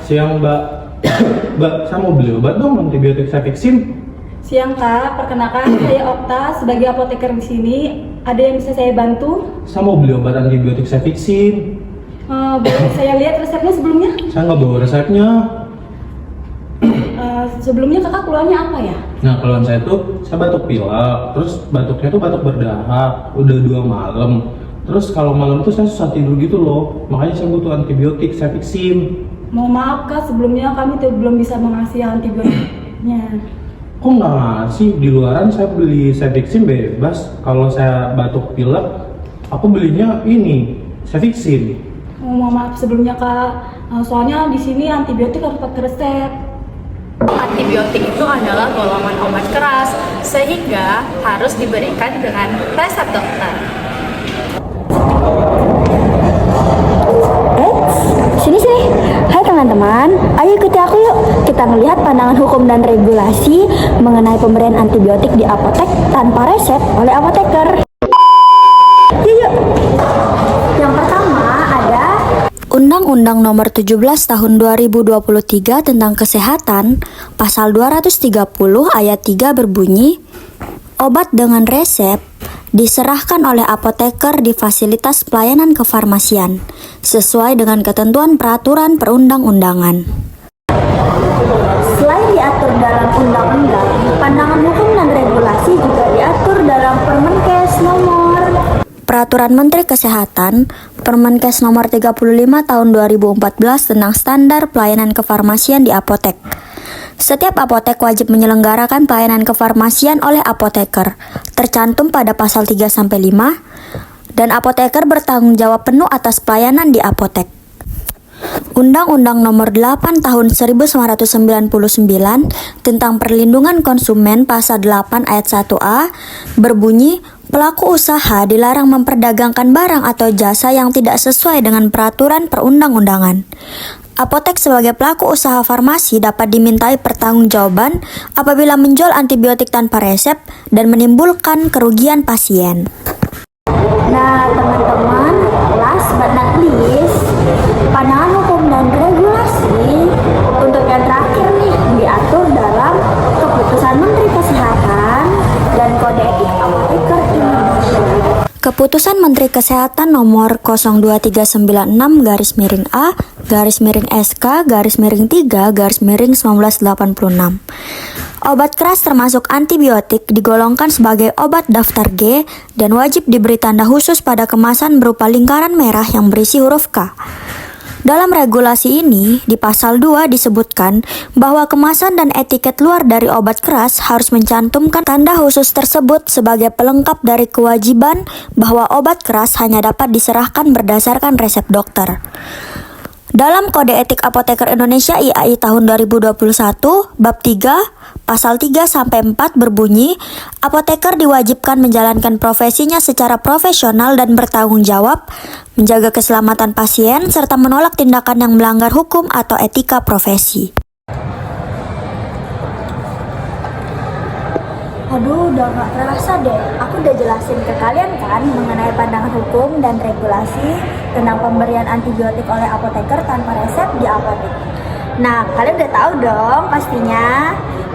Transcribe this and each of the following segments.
Siang Mbak. Mbak, saya mau beli obat dong antibiotik Cefixim. Siang Kak, perkenalkan saya Okta sebagai apoteker di sini. Ada yang bisa saya bantu? Saya mau beli obat antibiotik Cefixim. Boleh saya lihat resepnya sebelumnya? Saya nggak bawa resepnya. Sebelumnya kakak keluarnya apa ya? Nah, keluhan saya tuh, saya batuk pilek, terus batuknya tuh batuk berdarah, udah 2 malam. Terus kalau malam tuh saya susah tidur gitu loh, makanya saya butuh antibiotik Cefixim. Mohon maaf Kak, sebelumnya kami belum bisa mengasih antibiotiknya. Kok nggak ngasih? Di luaran saya beli Cefixim bebas. Kalau saya batuk pilek, aku belinya ini Cefixim. Mohon maaf sebelumnya Kak, soalnya di sini antibiotik harus pakai resep. Antibiotik itu adalah golongan obat keras, sehingga harus diberikan dengan resep dokter. Sini. Hai teman-teman, ayo ikuti aku yuk. Kita melihat pandangan hukum dan regulasi mengenai pemberian antibiotik di apotek tanpa resep oleh apoteker. Yuk. Yang pertama ada Undang-Undang Nomor 17 Tahun 2023 tentang Kesehatan, Pasal 230 Ayat 3 berbunyi, obat dengan resep diserahkan oleh apoteker di fasilitas pelayanan kefarmasian sesuai dengan ketentuan peraturan perundang-undangan. Selain diatur dalam undang-undang, pandangan hukum dan regulasi juga diatur dalam Permenkes nomor Peraturan Menteri Kesehatan Permenkes nomor 35 tahun 2014 tentang standar pelayanan kefarmasian di apotek. Setiap apotek wajib menyelenggarakan pelayanan kefarmasian oleh apoteker, tercantum pada pasal 3-5, dan apoteker bertanggung jawab penuh atas pelayanan di apotek. Undang-Undang Nomor 8 Tahun 1999 tentang Perlindungan Konsumen Pasal 8 Ayat 1A berbunyi, pelaku usaha dilarang memperdagangkan barang atau jasa yang tidak sesuai dengan peraturan perundang-undangan. Apotek sebagai pelaku usaha farmasi dapat dimintai pertanggungjawaban apabila menjual antibiotik tanpa resep dan menimbulkan kerugian pasien. Nah, teman-teman, last but not least, pandangan hukum dan regulasi untuk yang terakhir nih diatur dalam Keputusan Menteri Kesehatan dan Kode Etik Apoteker Indonesia. Keputusan Menteri Kesehatan Nomor 02396-SK-3-1986. Obat keras termasuk antibiotik digolongkan sebagai obat daftar G dan wajib diberi tanda khusus pada kemasan berupa lingkaran merah yang berisi huruf K. Dalam regulasi ini, di pasal 2 disebutkan bahwa kemasan dan etiket luar dari obat keras harus mencantumkan tanda khusus tersebut sebagai pelengkap dari kewajiban bahwa obat keras hanya dapat diserahkan berdasarkan resep dokter. Dalam Kode Etik Apoteker Indonesia IAI tahun 2021, Bab 3, Pasal 3-4 berbunyi, apoteker diwajibkan menjalankan profesinya secara profesional dan bertanggung jawab, menjaga keselamatan pasien, serta menolak tindakan yang melanggar hukum atau etika profesi. Aduh, udah gak terasa deh. Aku udah jelasin ke kalian kan mengenai pandangan hukum dan regulasi tentang pemberian antibiotik oleh apoteker tanpa resep di apotek. Nah, kalian udah tahu dong pastinya.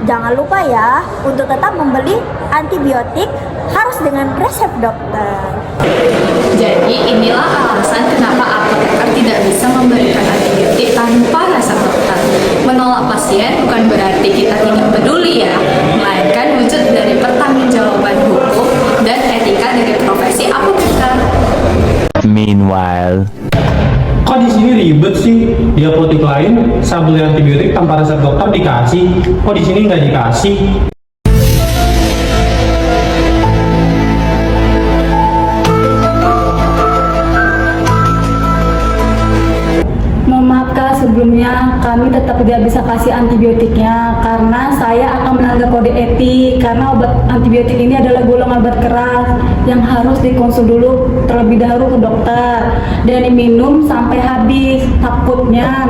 Jangan lupa ya untuk tetap membeli antibiotik harus dengan resep dokter. Jadi inilah alasan kenapa apoteker tidak bisa memberikan antibiotik tanpa resep dokter. Menolak pasien bukan berarti kita tidak peduli ya, melainkan wujud dari pertanggungjawaban hukum dan etika dari profesi apoteker. Meanwhile, Kok di sini ribet sih? Di apotek lain saya beli antibiotik tanpa resep dokter dikasih. Kok di sini nggak dikasih? Mohon maaf Kak, sebelumnya kami tetap tidak bisa kasih antibiotiknya karena saya akan melanggar kode etik karena obat antibiotik ini adalah golongan obat keras yang harus dikonsul dulu terlebih dahulu ke dokter dan diminum sampai habis. Takutnya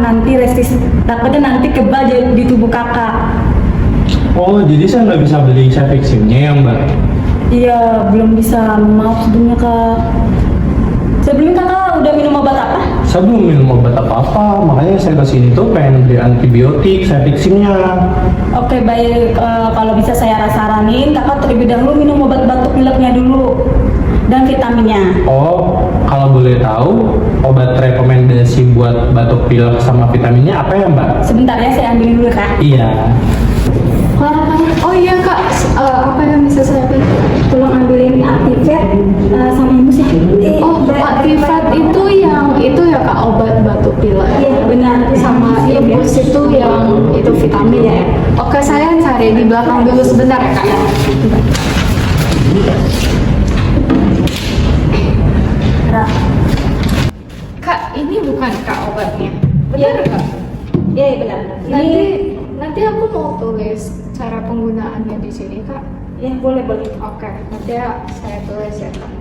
nanti kebal di tubuh kakak. Oh, jadi saya nggak bisa beli Cefiximnya ya Mbak? Iya, belum bisa. Maaf sebelumnya Kak. Sebelumnya Kakak udah minum obat apa? saya belum minum obat apa-apa, makanya saya kesini tuh pengen beli antibiotik, saya fixingnya. Oke baik, kalau bisa saya saranin kakak terlebih dahulu minum obat batuk pileknya dulu dan vitaminnya. Oh, kalau boleh tahu obat rekomendasi buat batuk pilek sama vitaminnya apa ya Mbak? Sebentar ya, saya ambilin dulu kak. Iya. Oh iya kak, apa yang bisa saya beli? Tolong ambilin Actifed sama imbus ya. Oh, Actifed itu ya kak, obat batuk pilek. Iya benar. Sama imbus itu yang itu vitamin ya. Oke, saya cari di belakang dulu sebentar ya kak. Kak, ini bukan kak obatnya. Benar kak? Iya benar. Nanti aku mau tulis cara penggunaannya di sini kak. Ya boleh. Oke, nanti saya tulis ya kak.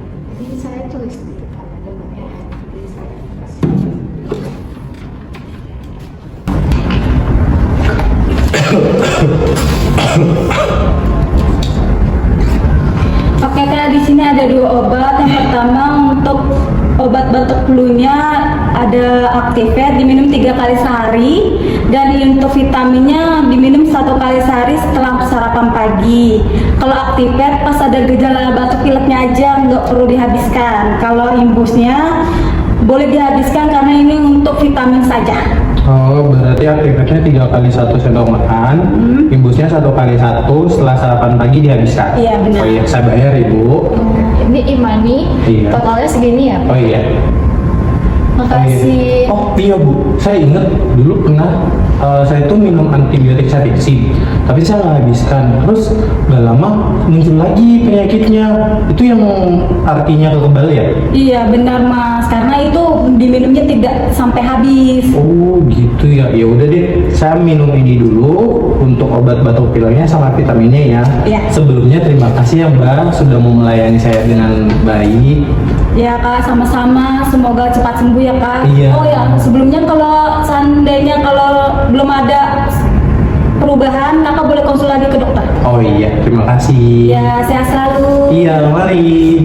Ini saya tulis di depan dulu ya. Nanti saya kasih. Oke kak, di sini ada 2 obat. Yang pertama untuk obat batuk flu-nya ada Actifed diminum 3 kali sehari, dan untuk vitaminnya diminum 1 kali sehari setelah sarapan pagi. Kalau Actifed pas ada gejala batuk pileknya aja, nggak perlu dihabiskan. Kalau imbusnya boleh dihabiskan karena ini untuk vitamin saja. Oh, berarti Actifednya 3 kali 1 sendok makan, imbusnya 1 kali 1 setelah sarapan pagi dihabiskan. Iya, benar. Oh iya, saya bayar Ibu. Ini Imani, Iya. totalnya segini ya. Oh iya. Makasih. Oh iya Bu, saya ingat dulu pernah saya tuh minum antibiotik Cefixime, tapi saya nggak habiskan. Terus nggak lama muncul lagi penyakitnya. Itu yang artinya kebal ya? Iya benar mas, karena itu diminumnya tidak sampai habis. Oh gitu ya. Ya udah deh, saya minum ini dulu untuk obat batuk pileknya sama vitaminnya ya. Iya. Sebelumnya terima kasih ya Mbak sudah mau melayani saya dengan baik. Ya kak, sama-sama. Semoga cepat sembuh ya kak. Iya. Oh ya, sebelumnya kalau seandainya kalau belum ada perubahan, kakak boleh konsul lagi ke dokter. Oh iya, terima kasih. Ya, sehat selalu. Iya, mari.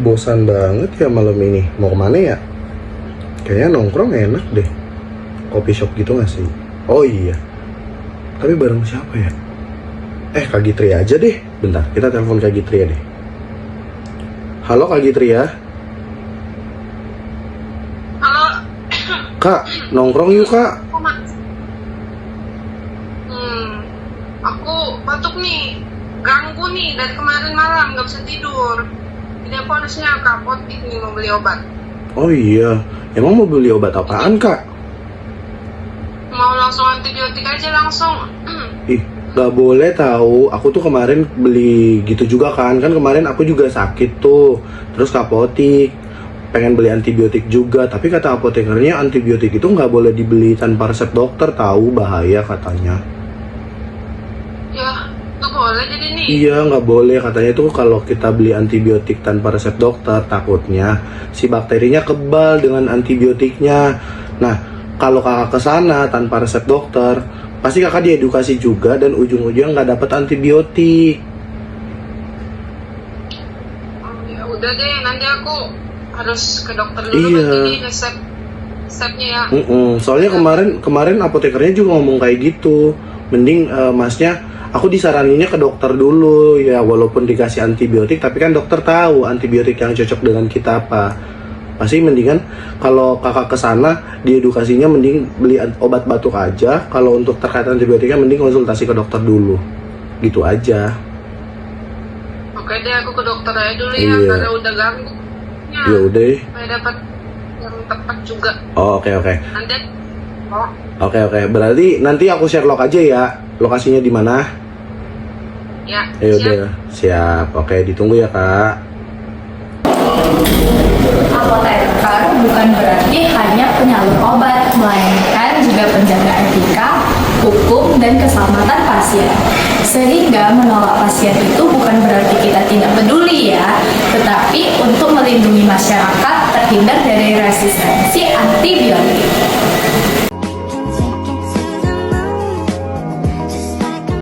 Bosan banget ya malam ini. Mau kemana ya? Kayaknya nongkrong enak deh. Kopi shop gitu gak sih? Oh iya. Tapi bareng siapa ya? Kak Gitri aja deh. Bentar, kita telepon Kak Gitri ya deh. Halo Kak Gitri ya. Halo. Kak, nongkrong yuk Kak. Aku batuk nih, ganggu nih dari kemarin malam, nggak bisa tidur. Jadi aku harusnya ke apotek nih mau beli obat. Oh iya, emang mau beli obat apaan Kak? Mau langsung antibiotik aja langsung. Ih, gak boleh tahu. Aku tuh kemarin beli gitu juga kan kemarin aku juga sakit tuh. Terus ke apotek, pengen beli antibiotik juga. Tapi kata apotekernya antibiotik itu nggak boleh dibeli tanpa resep dokter, tahu bahaya katanya. Ya, nggak boleh jadi nih. Iya, nggak boleh katanya tuh kalau kita beli antibiotik tanpa resep dokter, takutnya si bakterinya kebal dengan antibiotiknya. Nah, kalau kakak kesana tanpa resep dokter, pasti kakak diedukasi juga dan ujung-ujungnya nggak dapet antibiotik. Ya udah deh, nanti aku harus ke dokter dulu. Iya. Ini resepnya ya. Soalnya kemarin apotekernya juga ngomong kayak gitu. Mending masnya, aku disaraninnya ke dokter dulu ya, walaupun dikasih antibiotik, tapi kan dokter tahu antibiotik yang cocok dengan kita apa. Pasti mendingan kalau kakak kesana diedukasinya mending beli obat batuk aja. Kalau untuk terkait antibiotiknya mending konsultasi ke dokter dulu. Gitu aja. Oke deh, aku ke dokter aja dulu ya, Iya. karena udah ganggu. Ya udah. Supaya dapat yang tepat juga. Oh, oke. Nanti. Oh. Oke. Berarti nanti aku share log aja ya. Lokasinya di mana? Ya, Ya siap. udah, siap. Oke, ditunggu ya, Kak. Apoteker bukan berarti hanya penyalur obat, melainkan juga penjaga etika, hukum, dan keselamatan pasien. Sehingga menolak pasien itu bukan berarti kita tidak peduli ya, tetapi untuk melindungi masyarakat terhindar dari resistensi antibiotik.